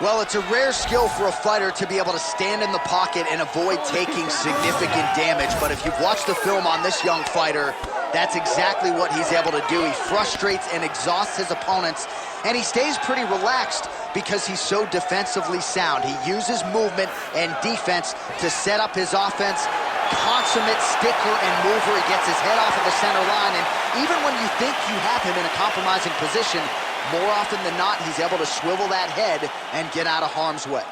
Well, it's a rare skill for a fighter to be able to stand in the pocket and avoid taking significant damage. But if you've watched the film on this young fighter, that's exactly what he's able to do. He frustrates and exhausts his opponents, and he stays pretty relaxed because he's so defensively sound. He uses movement and defense to set up his offense. Consummate stickler and mover. He gets his head off of the center line, and even when you think you have him in a compromising position, more often than not, he's able to swivel that head and get out of harm's way.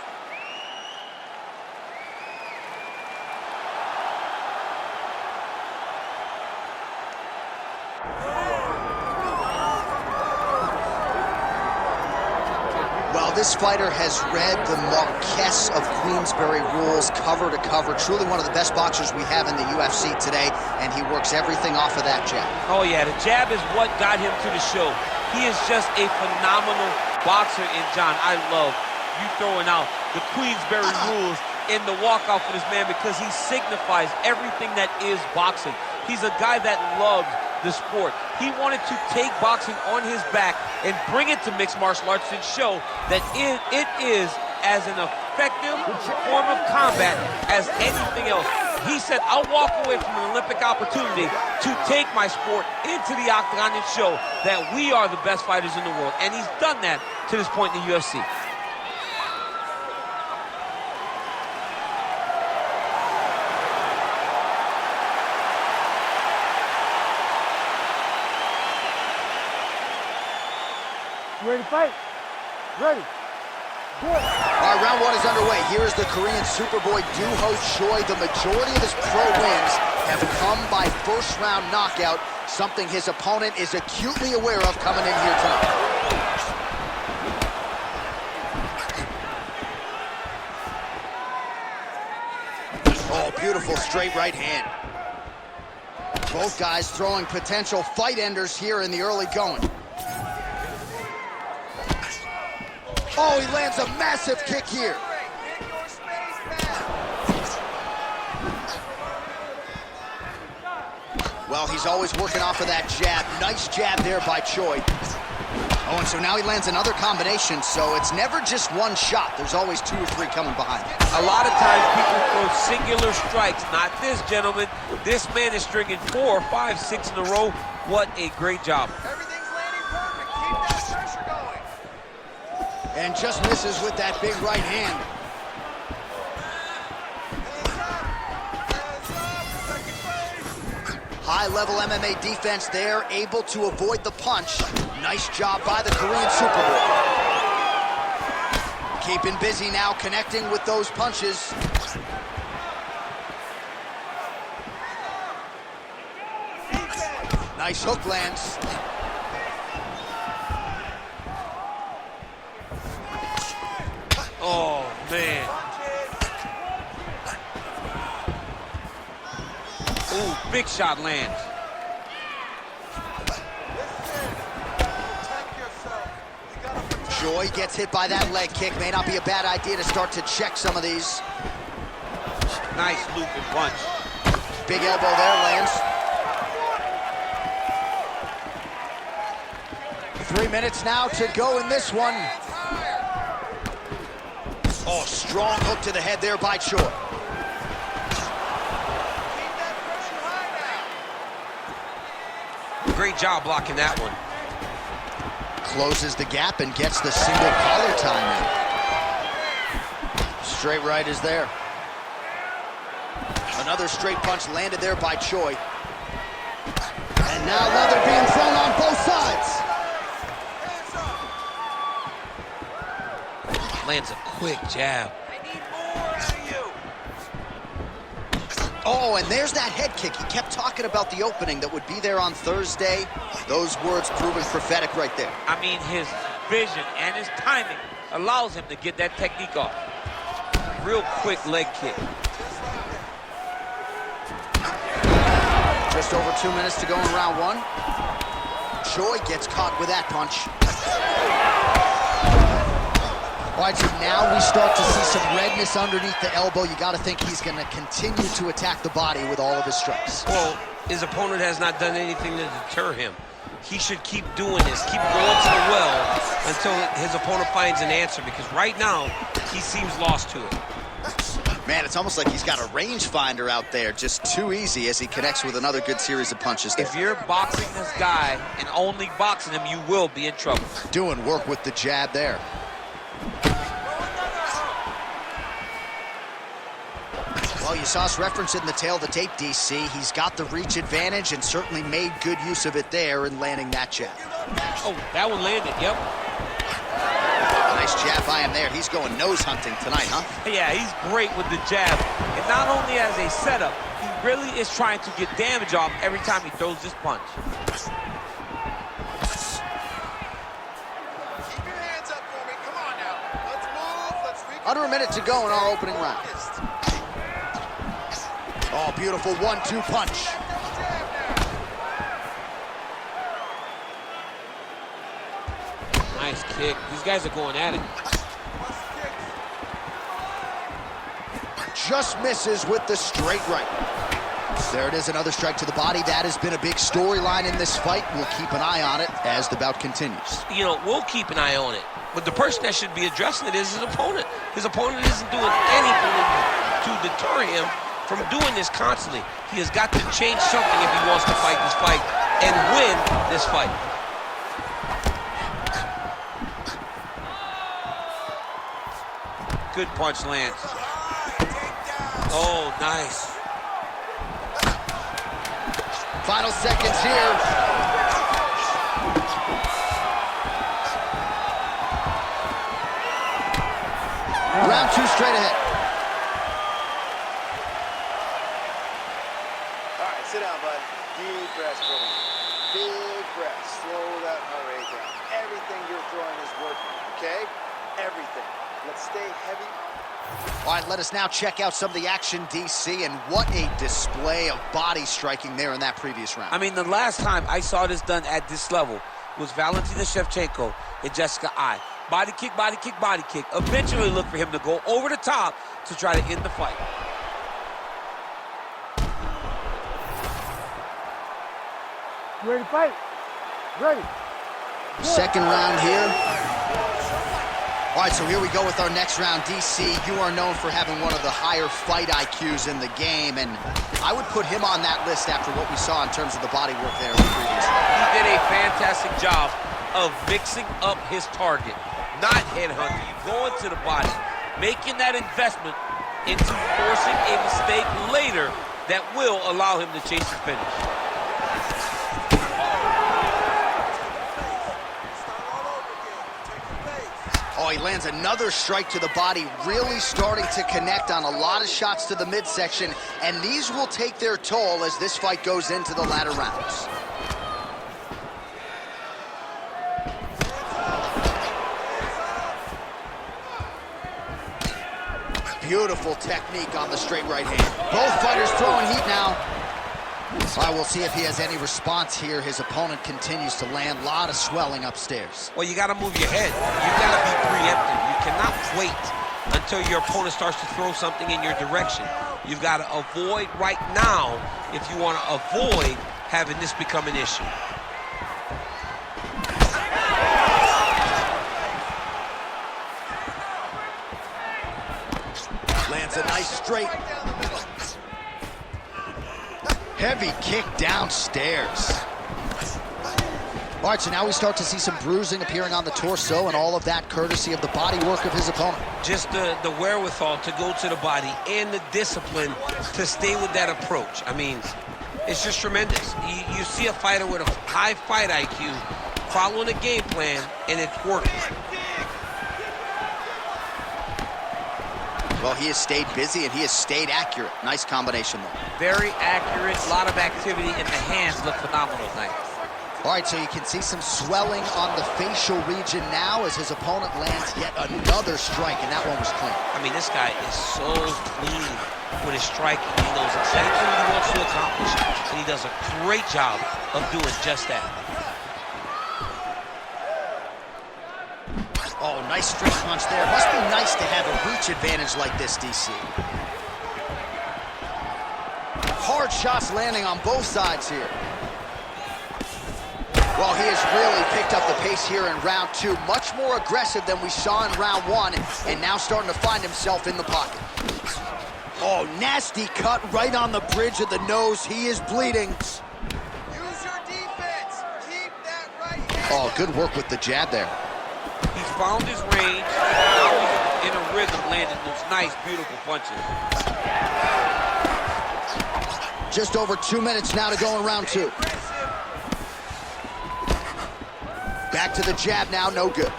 Well, this fighter has read the Marquess of Queensberry rules cover to cover. Truly one of the best boxers we have in the UFC today, and he works everything off of that jab. Oh yeah, the jab is what got him to the show. He is just a phenomenal boxer, and John, I love you throwing out the Queensberry rules in the walkout for this man because he signifies everything that is boxing. He's a guy that loves the sport. He wanted to take boxing on his back and bring it to mixed martial arts and show that it is as an effective form of combat as anything else. He said, I'll walk away from an Olympic opportunity to take my sport into the octagon and show that we are the best fighters in the world. And he's done that to this point in the UFC. You ready to fight? Ready. All right, round one is underway. Here is the Korean Superboy Doohochoi. The majority of his pro wins have come by first-round knockout, something his opponent is acutely aware of coming in here tonight. Oh, beautiful straight right hand. Both guys throwing potential fight enders here in the early going. Oh, he lands a massive kick here. Well, he's always working off of that jab. Nice jab there by Choi. Oh, and so now he lands another combination, so it's never just one shot. There's always 2 or 3 coming behind it. A lot of times people throw singular strikes. Not this gentleman. This man is stringing 4, 5, 6 in a row. What a great job. Everything's landing perfect. Keep that pressure going. And just misses with that big right hand. High-level MMA defense there, able to avoid the punch. Nice job by the Korean Superboy. Keeping busy now, connecting with those punches. Nice hook lands. Oh, man. Ooh, big shot lands. Choi gets hit by that leg kick. May not be a bad idea to start to check some of these. Nice looping punch. Big elbow there, lands. 3 minutes now to go in this one. Oh, strong hook to the head there by Choi. Great job blocking that one. Closes the gap and gets the single collar time in. Straight right is there. Another straight punch landed there by Choi. And now leather being thrown on both sides. Lands a quick jab. I need more out of you. Oh, and there's that head kick. He kept talking about the opening that would be there on Thursday. Those words proving prophetic right there. I mean, his vision and his timing allows him to get that technique off. Real quick leg kick. Just over 2 minutes to go in round one. Choi gets caught with that punch. All right, so now we start to see some redness underneath the elbow. You got to think he's going to continue to attack the body with all of his strikes. Well, his opponent has not done anything to deter him. he should keep doing this, keep going to the well until his opponent finds an answer, because right now, he seems lost to it. Man, it's almost like he's got a rangefinder out there, just too easy as he connects with another good series of punches there. If you're boxing this guy and only boxing him, you will be in trouble. Doing work with the jab there. Well, you saw us referencing the tail of the tape, DC. He's got the reach advantage and certainly made good use of it there in landing that jab. Oh, that one landed, yep. Nice jab by him there. He's going nose hunting tonight, huh? Yeah, he's great with the jab. And not only as a setup, he really is trying to get damage off every time he throws this punch. Keep your hands up for me. Come on now. Let's move. Let's reconsider. Under a minute to go in our opening round. Oh, beautiful 1-2 punch. Nice kick. These guys are going at it. Just misses with the straight right. There it is, another strike to the body. That has been a big storyline in this fight. We'll keep an eye on it as the bout continues. You know, we'll keep an eye on it. But the person that should be addressing it is his opponent. His opponent isn't doing anything to deter him from doing this constantly. He has got to change something if he wants to fight this fight and win this fight. Good punch lands. Oh, nice. Final seconds here. Round 2 straight ahead. All right, sit down, bud. Deep breaths for me. Big breaths. Slow that heart rate down. Everything you're throwing is working, okay? Everything. Let's stay heavy. All right, let us now check out some of the action, DC, and what a display of body striking there in that previous round. I mean, the last time I saw this done at this level was Valentina Shevchenko and Jessica Ai. Body kick, body kick, body kick. Eventually look for him to go over the top to try to end the fight. You ready to fight? Ready. Second round here. All right, so here we go with our next round. DC, you are known for having one of the higher fight IQs in the game, and I would put him on that list after what we saw in terms of the body work there in the previous round. He did a fantastic job of mixing up his target, not headhunting, going to the body, making that investment into forcing a mistake later that will allow him to chase the finish. Oh, he lands another strike to the body, really starting to connect on a lot of shots to the midsection, and these will take their toll as this fight goes into the latter rounds. Beautiful technique on the straight right hand. Both fighters throwing heat now. All right, we'll see if he has any response here. His opponent continues to land. A lot of swelling upstairs. Well, you got to move your head. You got to be preemptive. You cannot wait until your opponent starts to throw something in your direction. You've got to avoid right now if you want to avoid having this become an issue. Lands a nice straight. Heavy kick downstairs. All right, so now we start to see some bruising appearing on the torso, and all of that courtesy of the body work of his opponent. Just the wherewithal to go to the body and the discipline to stay with that approach. I mean, it's just tremendous. You see a fighter with a high fight IQ following a game plan, and it's working. Well, he has stayed busy, and he has stayed accurate. Nice combination there. Very accurate, a lot of activity, and the hands look phenomenal tonight. All right, so you can see some swelling on the facial region now as his opponent lands yet another strike, and that one was clean. I mean, this guy is so clean with his striking. He knows exactly what he wants to accomplish, and he does a great job of doing just that. Oh, nice straight punch there. Must be nice to have a reach advantage like this, DC. Hard shots landing on both sides here. Well, he has really picked up the pace here in round 2. Much more aggressive than we saw in round 1, and now starting to find himself in the pocket. Oh, nasty cut right on the bridge of the nose. He is bleeding. Use your defense. Keep that right hand. Oh, good work with the jab there. He's found his range. Now he's in a rhythm, landing those nice, beautiful punches. Just over 2 minutes now to go in round 2. Back to the jab now, no good.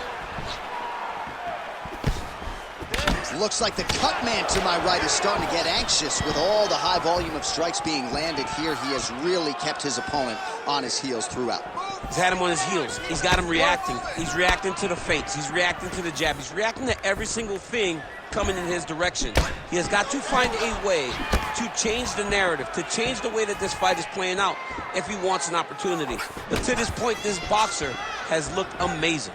Looks like the cut man to my right is starting to get anxious with all the high volume of strikes being landed here. He has really kept his opponent on his heels throughout. He's had him on his heels. He's got him reacting. He's reacting to the feints. He's reacting to the jab. He's reacting to every single thing coming in his direction. He has got to find a way to change the narrative, to change the way that this fight is playing out if he wants an opportunity. But to this point, this boxer has looked amazing.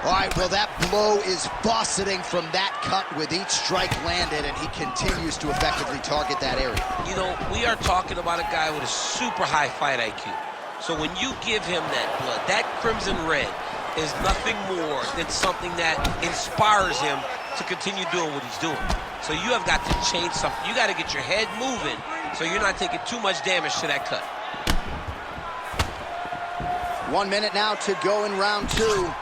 All right, well, that blow is fauceting from that cut with each strike landed, and he continues to effectively target that area. You know, we are talking about a guy with a super high fight IQ. So when you give him that blood, that crimson red is nothing more than something that inspires him to continue doing what he's doing. So you have got to change something. You got to get your head moving so you're not taking too much damage to that cut. 1 minute now to go in round 2.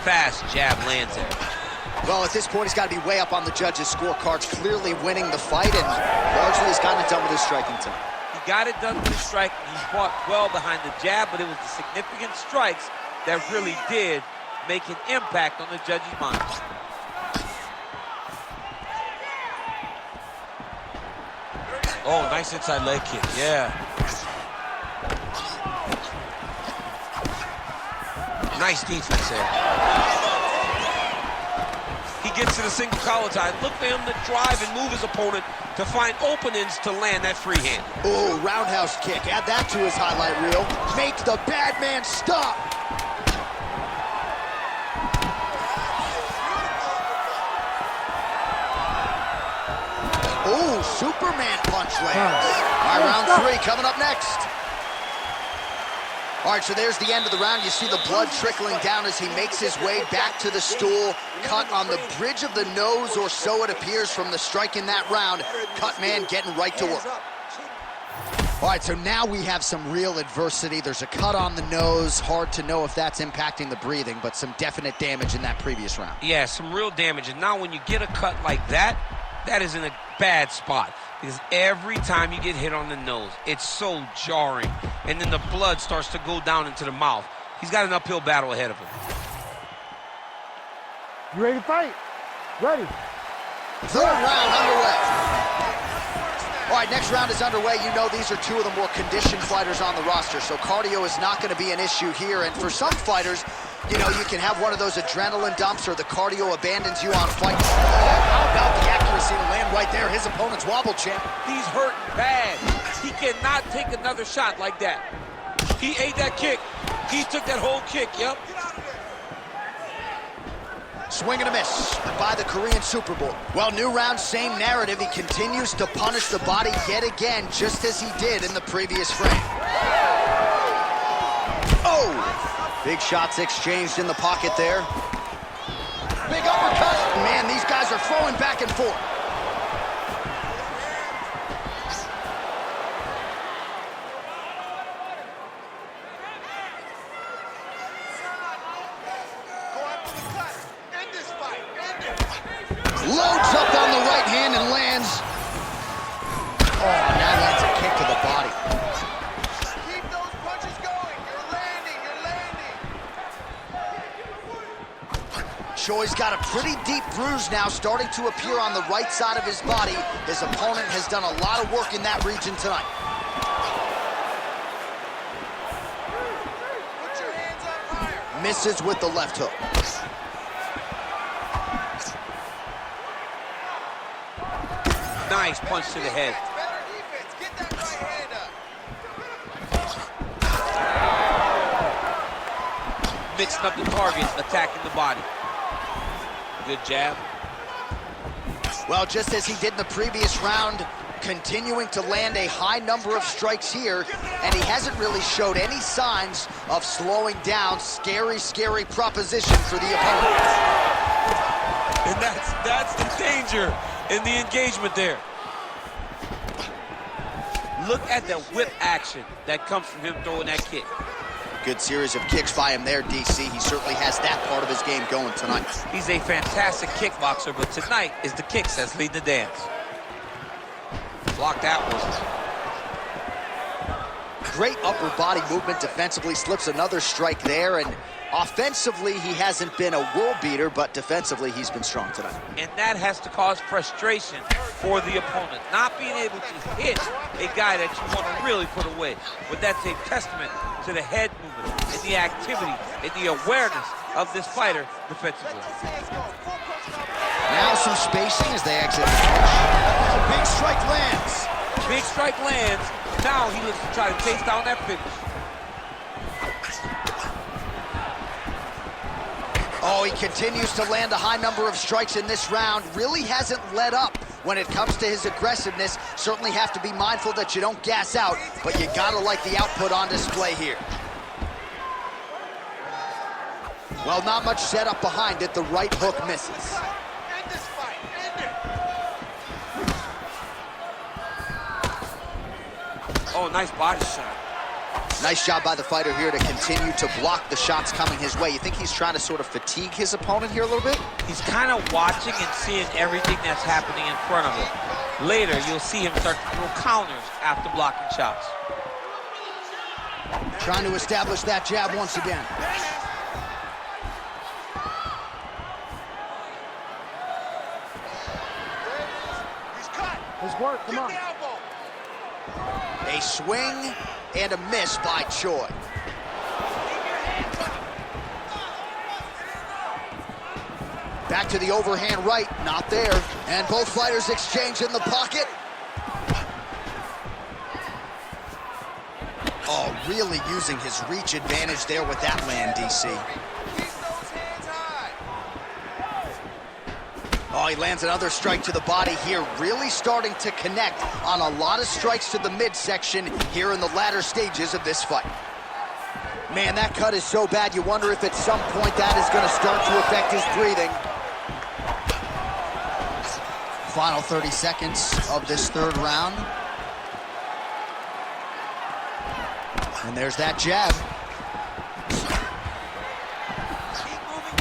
Fast jab lands it. Well, at this point, he's got to be way up on the judges' scorecards, clearly winning the fight, and largely has gotten it done with his striking team. He got it done with his striking. He fought well behind the jab, but it was the significant strikes that really did make an impact on the judges' minds. Oh, nice inside leg kick, yeah. Nice defense there. He gets to the single collar tie. Look for him to drive and move his opponent to find openings to land that free hand. Oh, roundhouse kick. Add that to his highlight reel. Make the bad man stop. Oh, Superman punch lands. All right, round 3 coming up next. All right, so there's the end of the round. You see the blood trickling down as he makes his way back to the stool. Cut on the bridge of the nose, or so it appears from the strike in that round. Cut man getting right to work. All right, so now we have some real adversity. There's a cut on the nose. Hard to know if that's impacting the breathing, but some definite damage in that previous round. Yeah, some real damage. And now when you get a cut like that, that is in a bad spot. Because every time you get hit on the nose, it's so jarring. And then the blood starts to go down into the mouth. He's got an uphill battle ahead of him. You ready to fight? Ready. Third round underway. All right, next round is underway. You know these are two of the more conditioned fighters on the roster, so cardio is not going to be an issue here. And for some fighters, you know, you can have one of those adrenaline dumps or the cardio abandons you on fight. How about the accuracy to land right there? His opponent's wobble champ. He's hurting bad. He cannot take another shot like that. He ate that kick. He took that whole kick, yep. Swing and a miss by the Korean Super Bowl. Well, new round, same narrative. He continues to punish the body yet again, just as he did in the previous frame. Oh! Big shots exchanged in the pocket there. Big uppercut. Man, these guys are throwing back and forth. Loads up on the right hand and lands. Oh, now lands a kick to the body. Keep those punches going. You're landing. Choi's got a pretty deep bruise now starting to appear on the right side of his body. His opponent has done a lot of work in that region tonight. Put your hands up higher. Misses with the left hook. Nice punch to the head. Better defense. Get that right hand up. Mixing up the target, attacking the body. Good jab. Well, just as he did in the previous round, continuing to land a high number of strikes here, and he hasn't really showed any signs of slowing down. Scary, scary proposition for the opponent. And that's the danger in the engagement there. Look at the whip action that comes from him throwing that kick. Good series of kicks by him there, DC. He certainly has that part of his game going tonight. He's a fantastic kickboxer, but tonight is the kicks that lead the dance. Block that one. Great upper body movement defensively, slips another strike there, and offensively he hasn't been a world beater, but defensively he's been strong tonight. And that has to cause frustration for the opponent. Not being able to hit a guy that you want to really put away. But that's a testament to the head movement and the activity and the awareness of this fighter defensively. Now some spacing as they exit the clinch. Big strike lands. Big strike lands. Now he looks to try to chase down that finish. Oh, he continues to land a high number of strikes in this round. Really hasn't let up when it comes to his aggressiveness. Certainly have to be mindful that you don't gas out, but you gotta like the output on display here. Well, not much setup behind it. The right hook misses. End this fight. End it. Oh, nice body shot. Nice job by the fighter here to continue to block the shots coming his way. You think he's trying to sort of fatigue his opponent here a little bit? He's kind of watching and seeing everything that's happening in front of him. Later, you'll see him start to throw counters after blocking shots. Trying to establish that jab once again. He's cut. Let's work, come Get on. the elbow. A swing and a miss by Choi. Back to the overhand right, not there. And both fighters exchange in the pocket. Oh, really using his reach advantage there with that land, DC. Keep those hands high. Oh, he lands another strike to the body here, really starting to connect on a lot of strikes to the midsection here in the latter stages of this fight. Man, that cut is so bad, you wonder if at some point that is going to start to affect his breathing. Final 30 seconds of this third round. And there's that jab.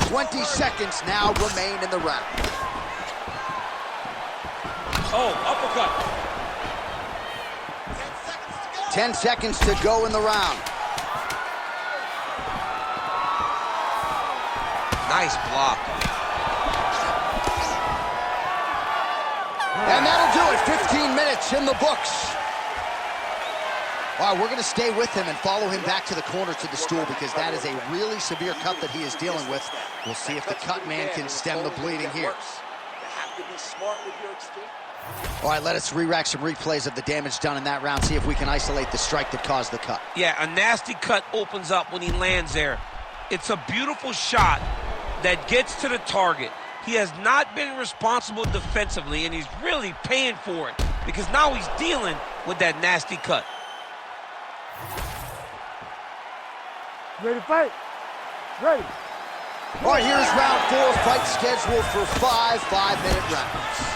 20 seconds now remain in the round. Oh, uppercut. 10 seconds to go in the round. Nice block. And that'll do it. 15 minutes in the books. All right, we're going to stay with him and follow him back to the corner to the stool because that is a really severe cut that he is dealing with. We'll see if the cut man can stem the bleeding here. You have to be smart with your escape. All right, let us re-rack some replays of the damage done in that round, see if we can isolate the strike that caused the cut. Yeah, a nasty cut opens up when he lands there. It's a beautiful shot that gets to the target. He has not been responsible defensively, and he's really paying for it because now he's dealing with that nasty cut. Ready to fight? Ready. All right, here's round 4, fight scheduled for 5 5-minute rounds.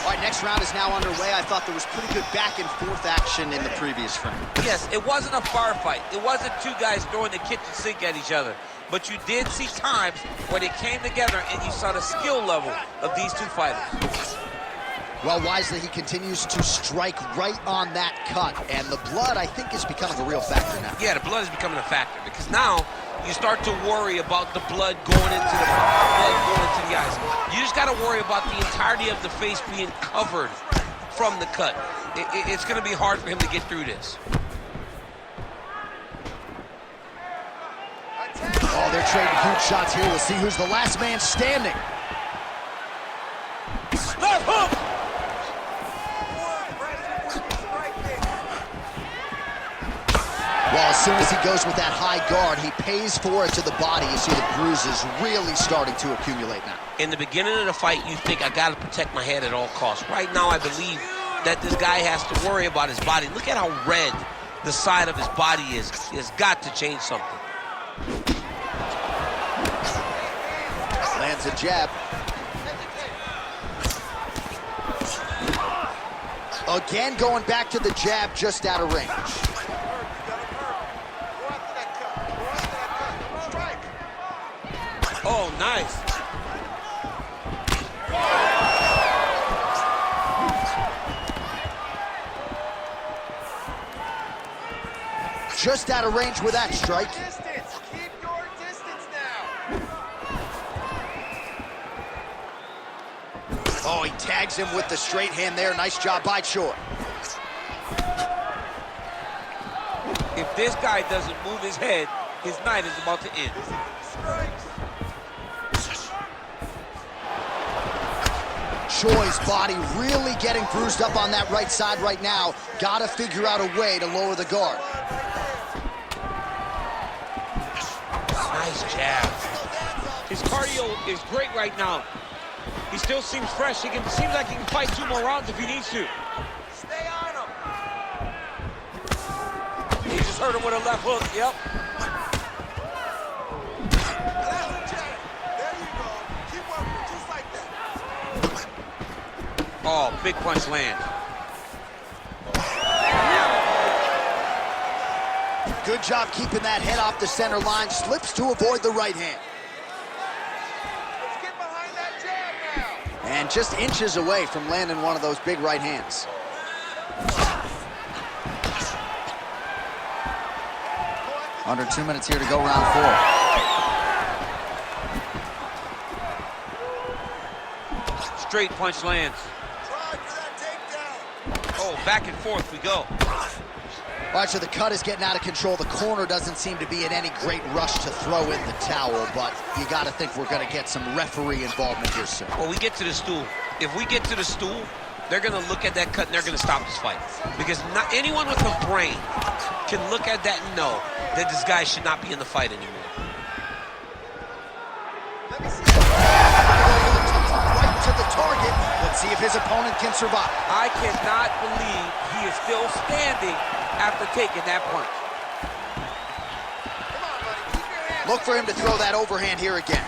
All right, next round is now underway. I thought there was pretty good back and forth action in the previous round. Yes, it wasn't a firefight. It wasn't two guys throwing the kitchen sink at each other. But you did see times where they came together and you saw the skill level of these two fighters. Well, wisely, he continues to strike right on that cut. And the blood, I think, is becoming a real factor now. Yeah, the blood is becoming a factor because now you start to worry about the blood going into the eyes. You just got to worry about the entirety of the face being covered from the cut. It's going to be hard for him to get through this. Oh, they're trading huge shots here. We'll see who's the last man standing. Left hook! Well, Well, as soon as he goes with that high guard, he pays for it to the body. You see the bruises really starting to accumulate now. In the beginning of the fight, you think, I got to protect my head at all costs. Right now, I believe that this guy has to worry about his body. Look at how red the side of his body is. He has got to change something. Lands a jab. Again, going back to the jab, just out of range. Oh, nice. Just out of range with that strike. Distance. Keep your distance now. Oh, he tags him with the straight hand there. Nice job by Choi. If this guy doesn't move his head, his night is about to end. Choi's body really getting bruised up on that right side right now. Gotta figure out a way to lower the guard. Nice jab. His cardio is great right now. He still seems fresh. Seems like he can fight 2 more rounds if he needs to. Stay on him. He just hurt him with a left hook. Yep. There you go. Keep working just like that. Oh, big punch lands. Good job keeping that head off the center line. Slips to avoid the right hand. Let's get behind that jab now. And just inches away from landing one of those big right hands. Under 2 minutes here to go, round 4. Straight punch lands. Try for that takedown. Oh, back and forth we go. All right, so the cut is getting out of control. The corner doesn't seem to be in any great rush to throw in the towel, but you got to think we're going to get some referee involvement here soon. Well, we get to the stool. If we get to the stool, they're going to look at that cut and they're going to stop this fight. Because not anyone with a brain can look at that and know that this guy should not be in the fight anymore. Let me see Right to the target. Let's see if his opponent can survive. I cannot believe he is still standing after taking that punch. Come on, buddy. Keep your hands. Look for him to throw that overhand here again.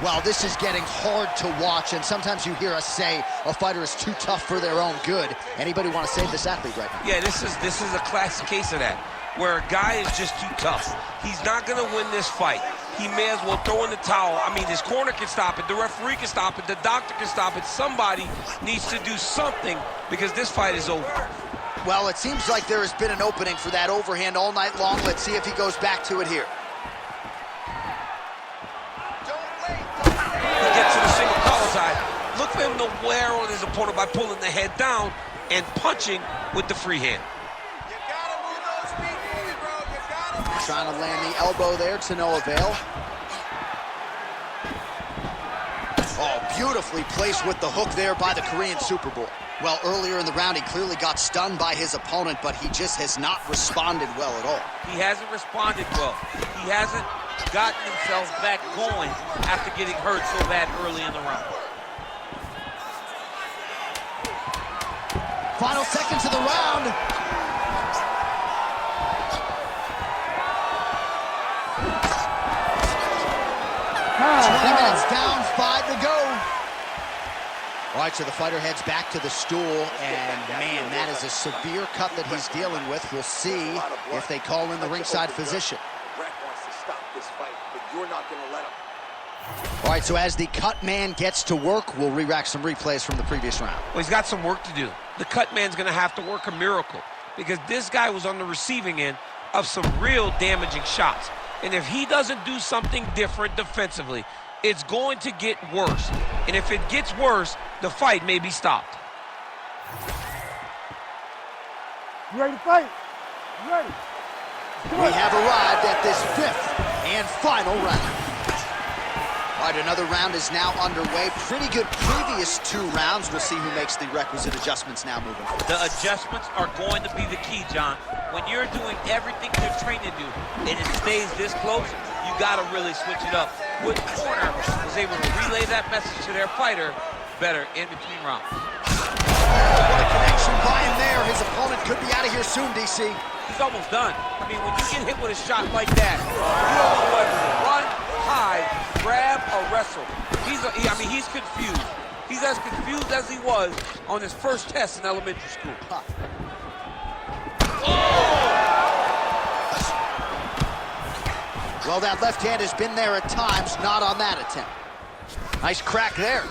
Well, this is getting hard to watch, and sometimes you hear us say a fighter is too tough for their own good. Anybody want to save this athlete right now? Yeah, this is a classic case of that, where a guy is just too tough. He's not going to win this fight. He may as well throw in the towel. I mean, his corner can stop it, the referee can stop it, the doctor can stop it. Somebody needs to do something because this fight is over. Well, it seems like there has been an opening for that overhand all night long. Let's see if he goes back to it here. He gets to the single collar side. Look for him to wear on his opponent by pulling the head down and punching with the free hand. You gotta move those feet forward, bro. You gotta. Trying to land the elbow there to no avail. Oh, beautifully placed with the hook there by the Korean Superboy. Well, earlier in the round, he clearly got stunned by his opponent, but he just has not responded well at all. He hasn't responded well. He hasn't gotten himself back going after getting hurt so bad early in the round. Final seconds of the round. Time, 20 minutes down, 5 to go. All right, so the fighter heads back to the stool, and man, that is a severe cut that he's dealing with. We'll see if they call in the ringside physician. Brett wants to stop this fight, but you're not gonna let him. All right, so as the cut man gets to work, we'll re-rack some replays from the previous round. Well, he's got some work to do. The cut man's going to have to work a miracle because this guy was on the receiving end of some real damaging shots. And if he doesn't do something different defensively, it's going to get worse. And if it gets worse, the fight may be stopped. You ready to fight? You ready? We have arrived at this 5th and final round. All right, another round is now underway. Pretty good previous 2 rounds. We'll see who makes the requisite adjustments now moving forward. The adjustments are going to be the key, John. When you're doing everything you're trained to do and it stays this close, you got to really switch it up. Which corner was able to relay that message to their fighter better in between rounds. What a connection by him there. His opponent could be out of here soon, DC. He's almost done. I mean, when you get hit with a shot like that, you don't know whether to run, hide, grab, or wrestle. He's confused. He's as confused as he was on his first test in elementary school. Well, that left hand has been there at times, not on that attempt. Nice crack there.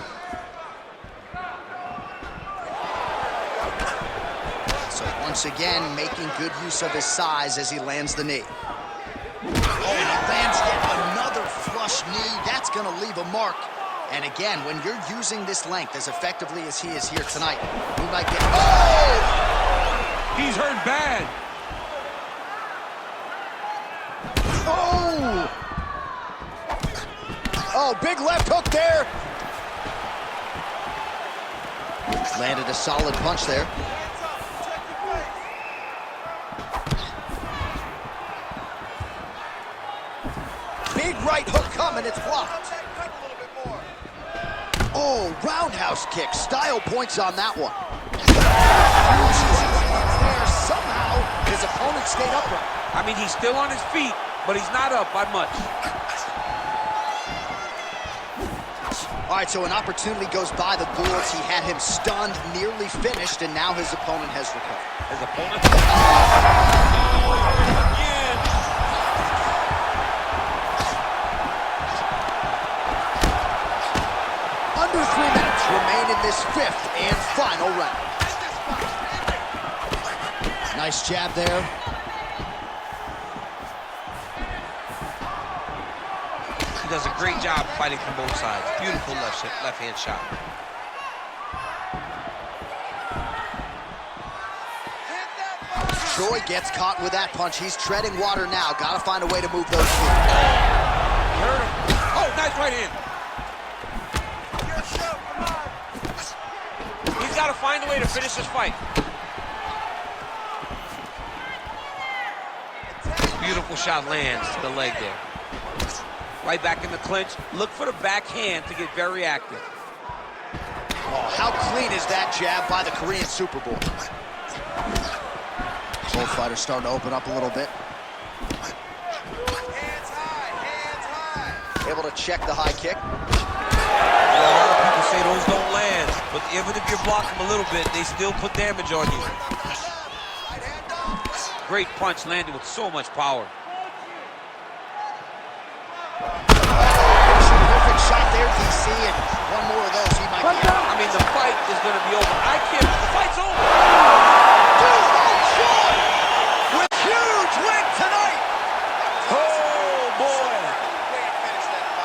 So once again, making good use of his size as he lands the knee. Oh, and he lands yet another flush knee. That's going to leave a mark. And again, when you're using this length as effectively as he is here tonight, we might get... Oh! He's hurt bad. Oh! Oh, big left hook there. Landed a solid punch there. Big right hook coming, it's blocked. Oh, roundhouse kick, style points on that one. There, somehow, his opponent stayed upright. I mean, he's still on his feet, but he's not up by much. All right, so an opportunity goes by the boards. He had him stunned, nearly finished, and now his opponent has recovered. His opponent? Under 3 minutes remain in this 5th and final round. Nice jab there. He does a great job fighting from both sides. Beautiful left-hand shot. Choi gets caught with that punch. He's treading water now. Got to find a way to move those feet. Hurt him. Oh, nice right hand. He's got to find a way to finish this fight. Beautiful shot lands to the leg there. Right back in the clinch. Look for the backhand to get very active. Oh, how clean is that jab by the Korean Super Bowl? Both fighters starting to open up a little bit. Hands high, Able to check the high kick. A lot of people say those don't land, but even if you block them a little bit, they still put damage on you. Great punch landed with so much power. Perfect shot there, DC, and one more of those, he might be out. I mean, the fight is going to be over. The fight's over. Doohochoi with huge win tonight. Oh, boy.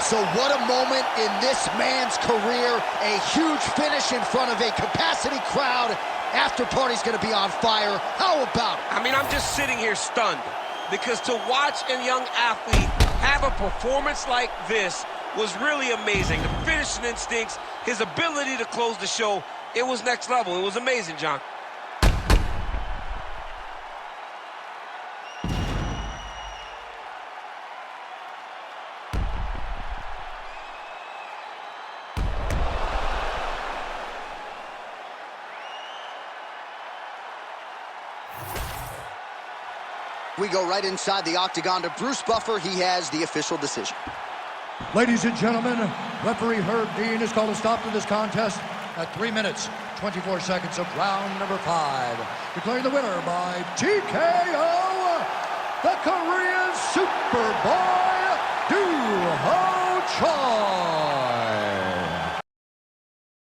So what a moment in this man's career. A huge finish in front of a capacity crowd. After party's going to be on fire. How about it? I mean, I'm just sitting here stunned because to watch a young athlete have a performance like this was really amazing. The finishing instincts, his ability to close the show, it was next level. It was amazing, John. We go right inside the octagon to Bruce Buffer. He has the official decision. Ladies and gentlemen, referee Herb Dean has called a stop to this contest at 3 minutes, 24 seconds of round number 5. Declaring the winner by TKO, the Korean Superboy, Doohochoi.